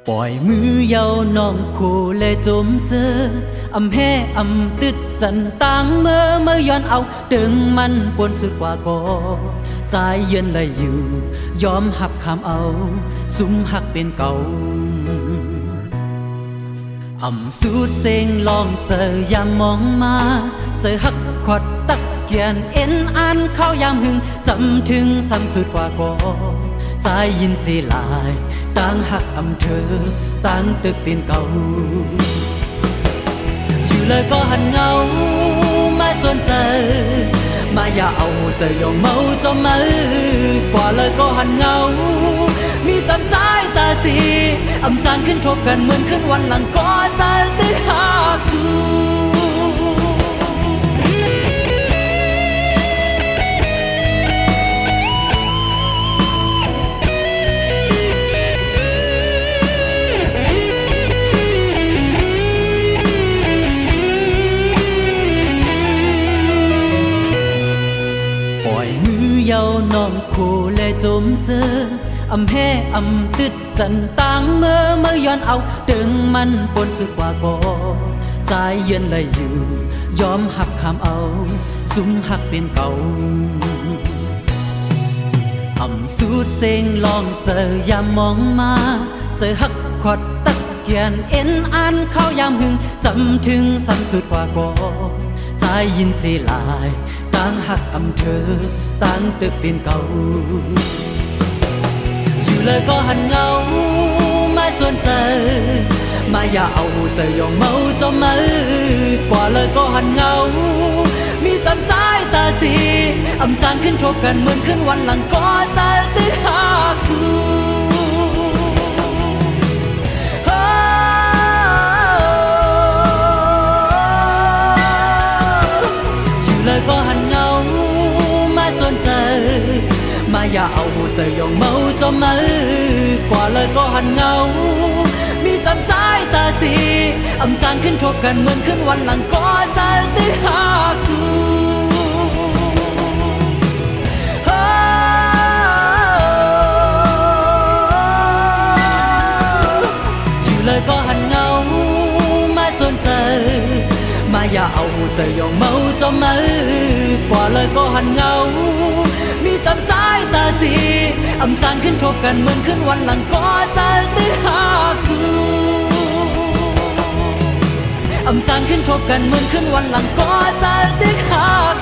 ปล่อยมือเยาน้องโคและจมเสืออำแห่อำตึดจันตังเมื่อย้อนเอาดึงมันปนสุดกว่าก่อใจเย็นเลยอยู่ยอมหับคำเอาสุมหักเป็นเก่าสูดเสียงลองเจอยามมองมาเจอหักขวัดตักเกียนเอ็นอ่านเข้ายามหึงจำถึงซ้ำสุดกว่าก่อใจยินสีลายต่างหักเธอต่างตึกเป็นเก่าชื่อเลยก็หันเงาไม่สนใจมาอย่าเอาใจยองเมาจมมือกว่าเลยก็หันเงามีจำใจตาสีจางขึ้นทบกันเหมือนขึ้นวันหลังก็จะตื้อหักสู้เยาน้องโคและจมเสือแห่ตึดจันตังเมื่อย้อนเอาดึงมันปนสุดกว่าก่อใจเย็นเลยอยู่ยอมหักคำเอาสุมหักเป็นเก่าสูดเสียงลองเจอยามมองมาเจอหักขวัดตักเกียนเอ็นอ่านเข้ายามหึงจำถึงซ้ำสุดกว่าก่อใจยินสีลายต่างหักเธอต่างตึกเป็นเก่าชื่อเลยก็หันเงาไม่สนใจมาอย่าเอาใจยองเมาจมมือกว่าเลยก็หันเงามีจำใจตาสีจางขึ้นทบกันเหมือนขึ้นวันหลังก็จะตื้อหักสู้เลยก็หันเงาไม่สนใจมาอย่าเอาใจยองเมาจมมือกว่าเลยก็หันเงามีจำใจตาสีจางขึ้นทบกันเหมือนขึ้นวันหลังก็จะตื้อหักสู้ชื่อเลยก็หันเงาไม่สนใจมาอย่าเอาใจยองเมาจมมือกว่าเลยก็หันเงามีจำใจตาสีจางขึ้นทบกันเหมือนขึ้นวันหลังก็จะตื้อหักสู้จางขึ้นทบกันเหมือนขึ้นวันหลังก็จะตื้อหัก